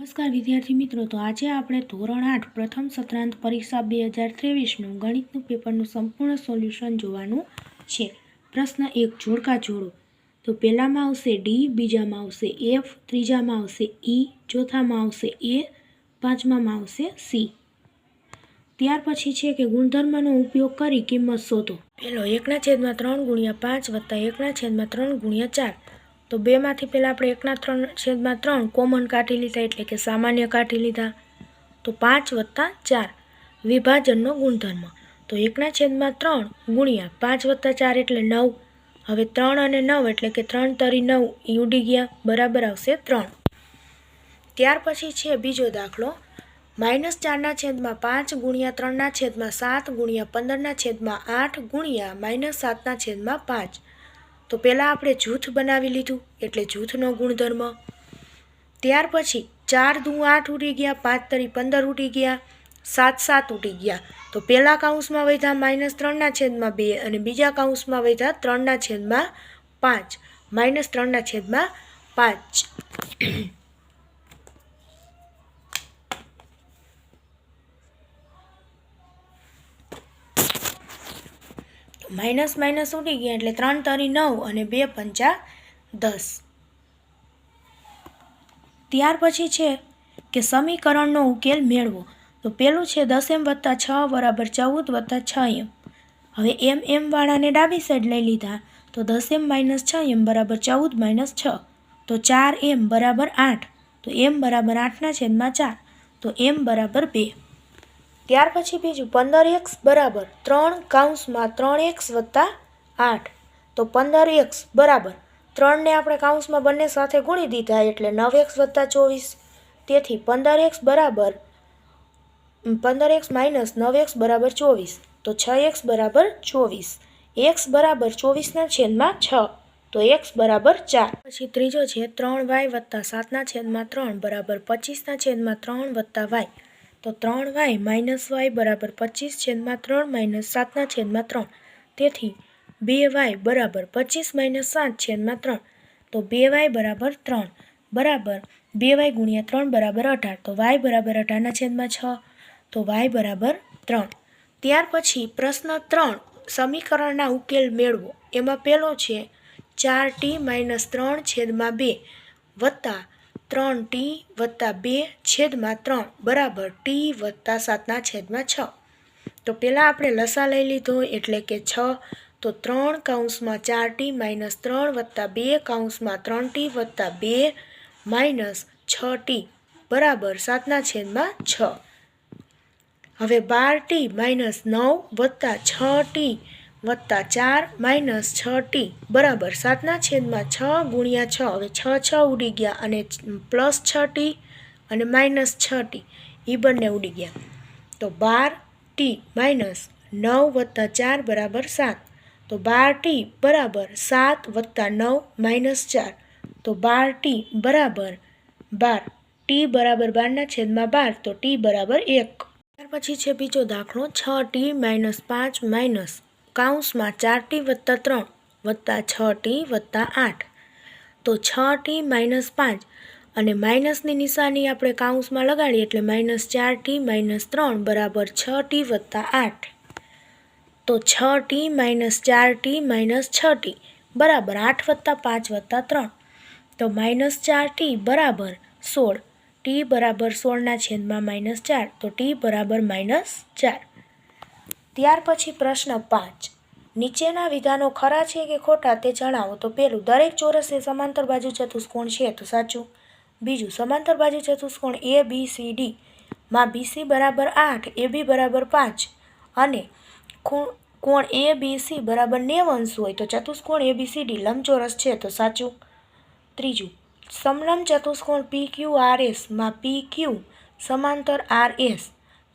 નમસ્કાર વિદ્યાર્થી મિત્રો, તો આજે આપણે ધોરણ 8 પ્રથમ સત્રાંત પરીક્ષા 2023નું ગણિતનું પેપરનું સંપૂર્ણ સોલ્યુશન જોવાનું છે. પ્રશ્ન 1, જોડકા જોડો. તો પહેલામાં આવશે ડી, બીજામાં આવશે એફ, ત્રીજામાં આવશે ઈ, ચોથામાં આવશે એ, પાંચમામાં આવશે સી. ત્યાર પછી છે કે ગુણધર્મનો ઉપયોગ કરી કિંમત શોધો. પહેલો 1/3 × 5 વત્તા 1/3 × 4. તો બેમાંથી પહેલાં આપણે 1/3 કોમન કાઢી લીધા, એટલે કે સામાન્ય કાઢી લીધા. તો 5 વત્તા 4 વિભાજનનો ગુણધર્મ. તો 1/3 ગુણ્યા 5 વત્તા 4 એટલે 9. હવે 3 અને 9 એટલે કે 3 તરી 9 એ ઉડી ગયા, બરાબર આવશે 3. ત્યાર પછી છે બીજો દાખલો, -4/5 ગુણ્યા 3/7 ગુણ્યા 15/8 ગુણ્યા -7/5. તો પહેલાં આપણે જૂથ બનાવી લીધું, એટલે જૂથનો ગુણધર્મ. ત્યાર પછી 4 દુ 8 ઉડી ગયા, 5 તરી 15 ઉડી ગયા, 7 ઉડી ગયા. તો પહેલા કૌંસમાં વધ્યા -3/2 અને બીજા કૌંસમાં વધ્યા 3/5. -3/5. માઇનસ માઇનસ ઉડી ગયા એટલે 3 તરી 9 અને 2 પંચા 10. ત્યાર પછી છે કે સમીકરણનો ઉકેલ મેળવો. તો પેલું છે 10m + 6 = 14 + 6m. હવે એમ વાળાને ડાબી સાઈડ લઈ લીધા, તો 10m - 6m = 14 - 6. તો 4m = 8. તો m = 8/4. તો m = 2. ત્યાર પછી બીજું 15x = 3/3x + 8. તો 15x બરાબર 3 ને આપણે કૌંસમાં બંને સાથે ગુણી દીધા એટલે 9x + 24. તેથી 15x - 9x = 24. તો 6x = 24. x = 24/6. તો x = 4. પછી ત્રીજો છે 3y + 7/3 = 25/3 y. તો 3y - y = 25/3 - 7/3. તેથી 2y = 25 - 7/3. તો 2y = 3 બરાબર 2y × 3 = 18. તો y = 18/6. તો y = 3. ત્યાર પછી પ્રશ્ન 3, સમીકરણના ઉકેલ મેળવો. એમાં પહેલો છે 4t - 3/2 વત્તા 3t + 2/3 બરાબર t + 7/6. તો પહેલાં આપણે લસા લઈ લીધો, એટલે કે 6. તો 3/4t - 3 વત્તા 2/3t વત્તા 2 - 6t બરાબર 7/6. હવે 12t - 9 વત્તા 6t વત્તા 4 - 6t બરાબર 7/6 ગુણ્યા 6. હવે 6 ઉડી ગયા અને +6t અને -6t એ બંને ઉડી ગયા. તો 12t - 9 વત્તા 4 બરાબર 7. તો 12t બરાબર 7 વત્તા 9 - 4. તો 12t બરાબર 12. t બરાબર 12/12. તો t બરાબર 1. ત્યાર પછી છે બીજો દાખલો 6t - 5 કૌંસમાં 4t + 3 વત્તા 6t વત્તા 8. તો 6t - 5 અને માઇનસની નિશાની આપણે કૌંસમાં લગાડીએ એટલે -4t - 3 બરાબર 6t વત્તા 8. તો 6t - 4t - 6t બરાબર 8 વત્તા 5 વત્તા 3. તો -4t બરાબર 16. t બરાબર 16/4. તો t બરાબર -4. ત્યાર પછી પ્રશ્ન 5, નીચેના વિધાનો ખરા છે કે ખોટા તે જણાવો. તો પહેલું, દરેક ચોરસ એ સમાંતર બાજુ ચતુષ્કોણ છે. તો સાચું. બીજું, સમાંતર બાજુ ચતુષ્કોણ ABCD માં BC = 8, AB = 5 અને કોણ ABC = 90° હોય તો ચતુષ્કોણ ABCD લંબચોરસ છે. તો સાચું. ત્રીજું, સમલંબ ચતુષ્કોણ PQRS માં PQ સમાંતર RS.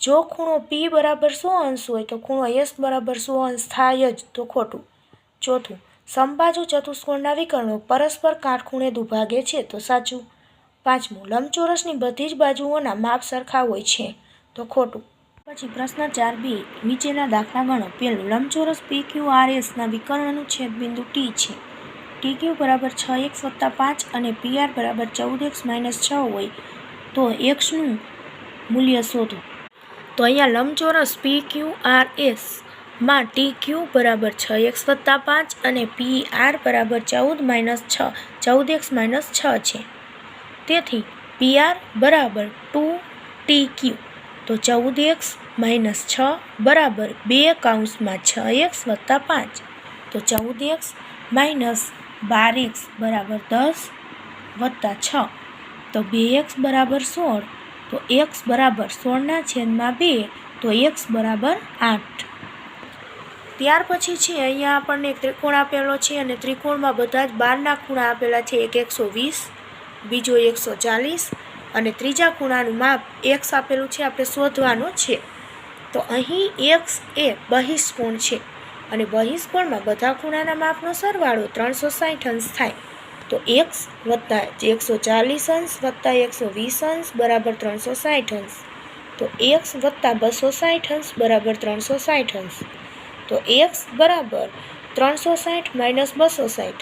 જો ખૂણો P = 100° હોય તો ખૂણો S = 100° થાય જ. તો ખોટું. ચોથું, સમબાજુ ચતુષ્કોણના વિકર્ણો પરસ્પર કાટખૂણે દુભાગે છે. તો સાચું. પાંચમું, લંબચોરસની બધી જ બાજુઓના માપ સરખા હોય છે. તો ખોટું. પછી પ્રશ્ન 4b, નીચેના દાખલા ગણો. પહેલું, લંબચોરસ PQRS ના વિકર્ણનું છેદબિંદુ T છે. TQ = 6x + 5 અને PR = 14x - 6 હોય તો એક્સનું મૂલ્ય શોધો. તો અહીંયા લંબચોરસ PQRS માં TQ બરાબર 6x વત્તા 5 અને PR બરાબર 14 - 6 14x - 6 છે. તેથી PR બરાબર 2TQ. તો 14x - 6 બરાબર 2 વત્તા 5. તો 14x - 12x બરાબર 10 વત્તા 6. તો 2x બરાબર 16. તો x બરાબર 16/2. તો x બરાબર 8. ત્યાર પછી છે અહીંયા આપણને એક ત્રિકોણ આપેલો છે અને ત્રિકોણમાં બધા જ 12ના ખૂણા આપેલા છે. એક 120, બીજો 140 અને ત્રીજા ખૂણાનું માપ x આપેલું છે, આપણે શોધવાનું છે. તો અહીં x એ બહિષ્કોણ છે અને બહિષ્કોણમાં બધા ખૂણાના માપનો સરવાળો 360 અંશ થાય. તો x વત્તા 140 અંશ વત્તા 120 અંશ બરાબર 360 અંશ. તો x વત્તા 260 અંશ બરાબર 360 અંશ. તો x બરાબર 360 - 260.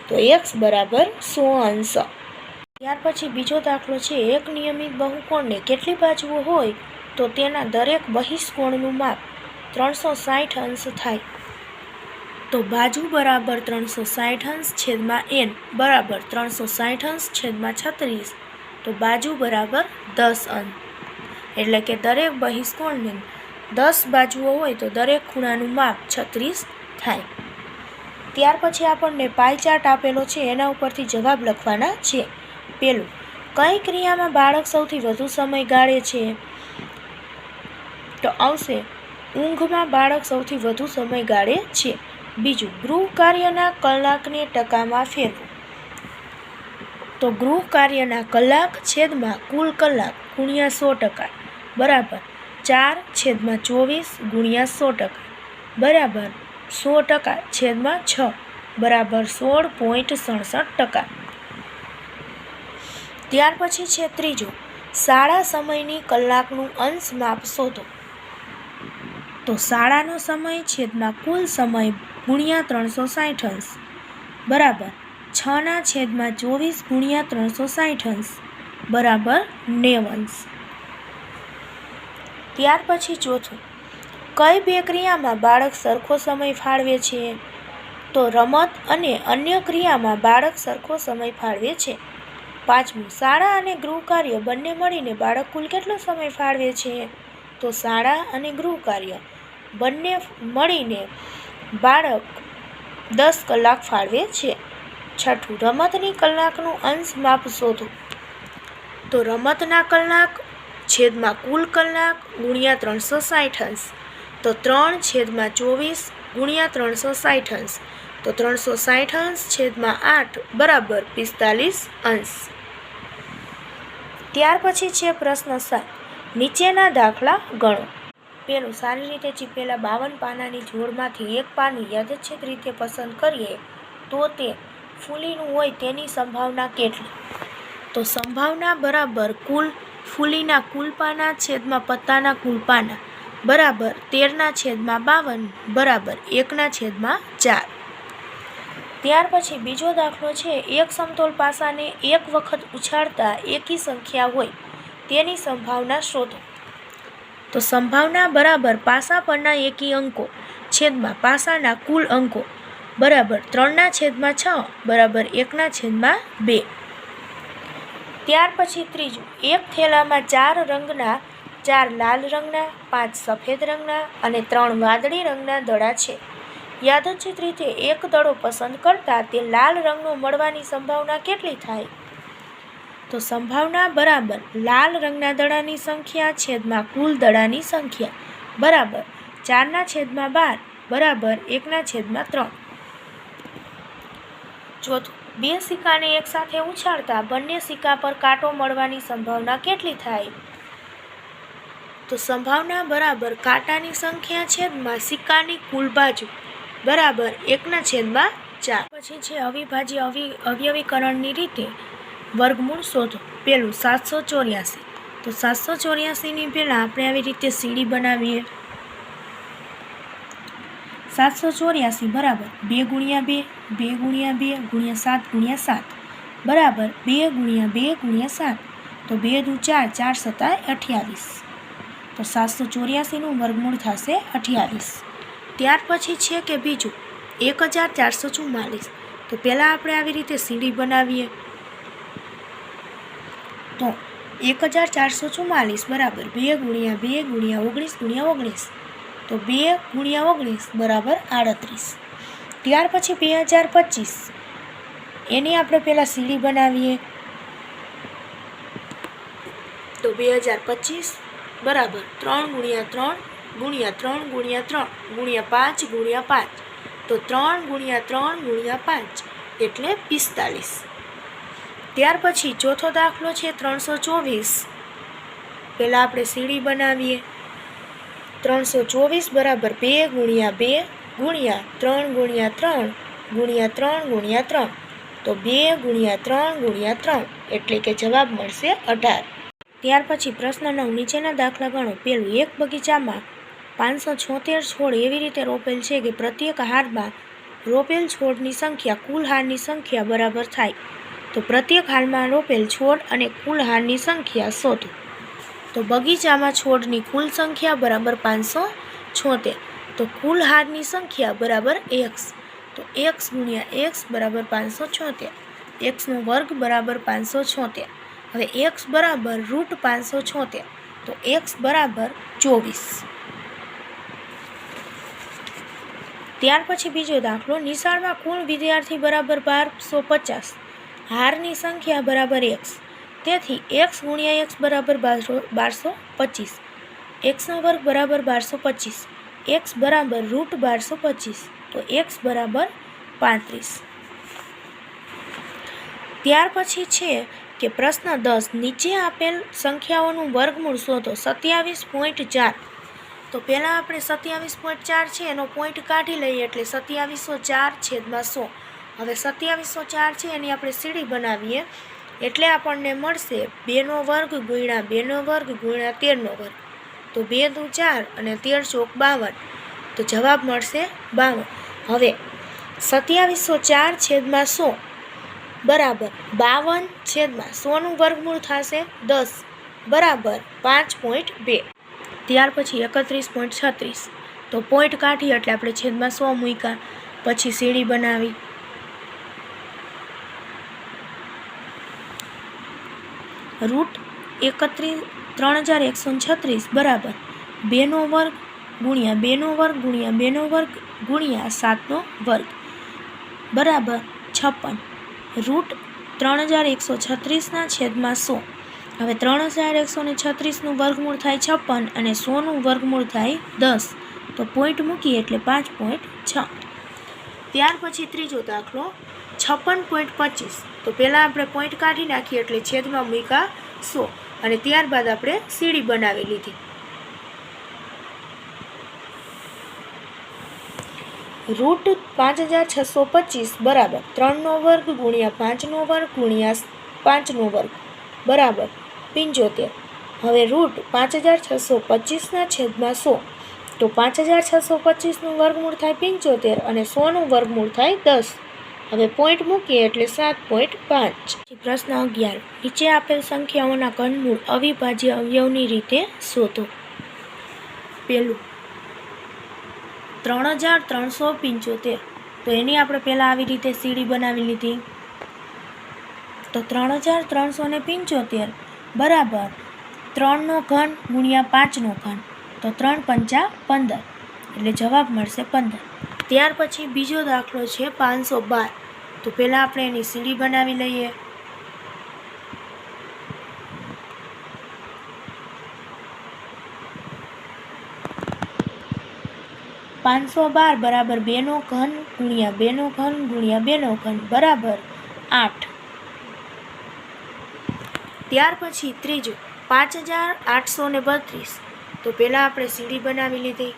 તો x બરાબર 100 અંશ. ત્યાર પછી બીજો દાખલો છે. એક નિયમિત બહુકોણને કેટલી બાજુઓ હોય તો તેના દરેક બહિષ્કોણનું માપ 360 અંશ થાય. તો બાજુ બરાબર 360 અંશ છેદમાં n બરાબર 360 અંશ છેદમાં 36. તો બાજુ બરાબર 10 અંશ. એટલે કે દરેક બહિષ્કોણને 10 બાજુઓ હોય તો દરેક ખૂણાનું માપ 36 થાય. ત્યાર પછી આપણને પાઈ ચાર્ટ આપેલો છે, એના ઉપરથી જવાબ લખવાના છે. પેલું, કઈ ક્રિયામાં બાળક સૌથી વધુ સમય ગાળે છે? તો આવશે ઊંઘમાં બાળક સૌથી વધુ સમય ગાળે છે. બીજું, ગૃહ કાર્યના કલાકને ટકામાં ફેરવો. તો ગૃહ કાર્યના કલાક છેદમાં કુલ કલાક ગુણ્યા 100% બરાબર 4/24 ગુણ્યા 100% બરાબર 100% છેદમાં 6 બરાબર 16.67%. ત્યાર પછી છે ત્રીજો, શાળા સમયની કલાકનું અંશ માપ શોધો. તો શાળાનો સમય છેદમાં કુલ સમય ગુણ્યા 360 અંશ બરાબર 6/24 ગુણ્યા 360 અંશ બરાબર 90 અંશ. ત્યાર પછી ચોથું, કઈ બે ક્રિયામાં બાળક સરખો સમય ફાળવે છે? તો રમત અને અન્ય ક્રિયામાં બાળક સરખો સમય ફાળવે છે. પાંચમું, શાળા અને ગૃહ કાર્ય બંને મળીને બાળક કુલ કેટલો સમય ફાળવે છે? તો શાળા અને ગૃહ કાર્ય બંને મળીને બાળક 10 કલાક ફાળવે છે. છઠ્ઠું, રમતની કલાકનું અંશ માપ શોધો. તો રમતના કલાક છેદમાં કુલ કલાક ગુણ્યા 360 અંશ. તો 3/24 ગુણ્યા 360 અંશ. તો 360 અંશ છેદમાં 8 બરાબર 45 અંશ. ત્યાર પછી છે પ્રશ્ન 7, નીચેના દાખલા ગણો. પેલું, સારી રીતે ચીપેલા 52 પાનાની જોડમાંથી એક પાનું યાદચ્છિક રીતે પસંદ કરીએ તો તે ફૂલીનું હોય તેની સંભાવના કેટલી? તો સંભાવના બરાબર કુલ ફૂલીના કુલ પાના છેદમાં પત્તાના કુલ પાના બરાબર 13/52 બરાબર 1/4. ત્યાર પછી બીજો દાખલો છે. એક સમતોલ પાસાને એક વખત ઉછાળતા એકી સંખ્યા હોય તેની સંભાવના શોધો. તો સંભાવના બરાબર પાસા પરના એકી અંકો છેદમાં પાસાના કુલ અંકો બરાબર 3/6 બરાબર 1/2. ત્યાર પછી ત્રીજું, એક થેલામાં 4 રંગના 4 લાલ રંગના 5 સફેદ રંગના અને 3 વાદળી રંગના દડા છે. યાદચ્છિક રીતે એક દડો પસંદ કરતા તે લાલ રંગનો મળવાની સંભાવના કેટલી થાય? તો સંભાવના બરાબર લાલ રંગના દડાની સંખ્યા છેદમાં કુલ દડાની સંખ્યા બરાબર 4/12 બરાબર 1/3. ચોથું, બે સિક્કાને એકસાથે ઉછાળતા બંને સિક્કા પર કાંટો મળવાની સંભાવના કેટલી થાય? તો સંભાવના બરાબર કાંટાની સંખ્યા છેદમાં સિક્કાની કુલ બાજુ બરાબર 1/4. પછી છે અવિભાજ્ય અવયવીકરણની રીતે વર્ગમૂળ શોધો. પેલું 784. તો 784ની પહેલાં આપણે આવી રીતે સીડી બનાવીએ. 784 બરાબર 2 × 2 2 × 2 × 7 × 7 બરાબર 2 × 2 × 7 તો 2 દુ 4, 4 સત્તા 28, તો 784નું વર્ગમૂળ થશે 28. ત્યાર પછી છે કે બીજું 1444, તો પહેલાં આપણે આવી રીતે સીડી બનાવીએ. તો 1444 બરાબર 2 ગુણ્યા 2 ગુણ્યા 19 ગુણ્યા 19, તો 2 ગુણ્યા 19 બરાબર 38. ત્યાર પછી 2025, એની આપણે પહેલાં સીડી બનાવીએ. તો 2025 બરાબર 3 ગુણ્યા 3 ગુણ્યા 3 ગુણ્યા 3 ગુણ્યા 5 ગુણ્યા 5, તો 3 ગુણ્યા 3 ગુણ્યા 5 એટલે 45. ત્યાર પછી ચોથો દાખલો છે 324. પહેલાં આપણે સીડી બનાવીએ. 324 બરાબર 2 ગુણ્યા 2 ગુણ્યા 3 ગુણ્યા 3 ગુણ્યા 3 ગુણ્યા 3, તો 2 ગુણ્યા 3 ગુણ્યા 3 એટલે કે જવાબ મળશે 18. ત્યાર પછી પ્રશ્ન 9, નીચેના દાખલા ગણો. પેલું, એક બગીચામાં 576 છોડ એવી રીતે રોપેલ છે કે પ્રત્યેક હારમાં રોપેલ છોડની સંખ્યા કુલ હારની સંખ્યા બરાબર થાય. તો પ્રત્યેક હારમાં રોપેલ છોડ અને કુલ હારની સંખ્યા શોધો. તો બગીચામાં છોડની કુલ સંખ્યા બરાબર 576, તો કુલ હારની સંખ્યા બરાબર x, તો x ગુણ્યા x બરાબર 576, xનો વર્ગ બરાબર 576. હવે x બરાબર √576, તો x બરાબર 24. ત્યાર પછી બીજો દાખલો, નિશાળમાં કુલ વિદ્યાર્થી બરાબર 1250, હારની સંખ્યા બરાબર x, તેથી x ગુણ્યા x બરાબર 1225, xનો વર્ગ બરાબર 1225, x બરાબર √1225, તો x બરાબર 35. ત્યાર પછી છે કે પ્રશ્ન 10, નીચે આપેલ સંખ્યાઓનું વર્ગમૂળ શોધો. 27.4, તો પહેલાં આપણે 27.4 છે એનો પોઈન્ટ કાઢી લઈએ એટલે 2704/100. હવે 2704 છે એની આપણે સીડી બનાવીએ એટલે આપણને મળશે 2નો વર્ગ ગુણ્યા 2નો વર્ગ ગુણ્યા 13નો વર્ગ, તો 2 દુ 4 અને 13 ચોક 52, તો જવાબ મળશે 52. હવે 2704/100 બરાબર 52/100નું વર્ગમૂળ થશે 10 બરાબર 5.2. ત્યાર પછી 31.36, તો પોઈન્ટ કાઢી એટલે આપણે છેદમાં 100 મૂક્યા, પછી સીડી બનાવી. √3136 બરાબર 2નો વર્ગ ગુણ્યા 2નો વર્ગ ગુણ્યા 2નો વર્ગ ગુણ્યા 7નો વર્ગ બરાબર 56. √3136/100. હવે 3136નું વર્ગમૂળ થાય 56 અને 100નું વર્ગમૂળ થાય 10, તો પોઈન્ટ મૂકીએ એટલે 5.6. ત્યાર પછી ત્રીજો દાખલો 56.25, તો પહેલાં આપણે પોઈન્ટ કાઢી નાખીએ એટલે છેદમાં મૂક્યા 100 અને ત્યારબાદ આપણે સીડી બનાવી લીધી. √5625 બરાબર 3નો વર્ગ ગુણ્યા 5નો વર્ગ ગુણ્યા 5નો વર્ગ બરાબર 75. હવે √5625/100, તો 5625નું વર્ગમૂળ થાય 75 અને 100નું વર્ગમૂળ થાય 10. હવે પોઈન્ટ મૂકીએ એટલે 7.5. પ્રશ્ન 11, નીચે આપેલ સંખ્યાઓના ઘનમૂળ અવિભાજ્ય અવયવની રીતે શોધો. પહેલું 3375, તો એની આપણે પહેલાં આવી રીતે સીડી બનાવી લીધી. તો 3375 બરાબર 3નો ઘન ગુણ્યા 5નો ઘન, તો 3 પંચા 15 એટલે જવાબ મળશે 15. ત્યાર પછી બીજો દાખલો છે 512, તો પહેલાં આપણે એની સીડી બનાવી લઈએ. $512 બરાબર 2નો ઘન ગુણ્યા 2નો ઘન ગુણ્યા 2નો ઘન બરાબર 8. ત્યાર પછી ત્રીજું 5832, તો પહેલાં આપણે સીડી બનાવી લીધી.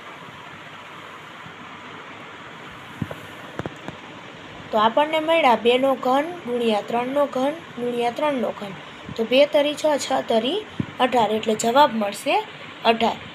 તો આપણને મળ્યા 2નો ઘન ગુણ્યા 3નો ઘન ગુણ્યા 3નો ઘન, તો 2 તરી 6, 6 તરી 18 એટલે જવાબ મળશે 18.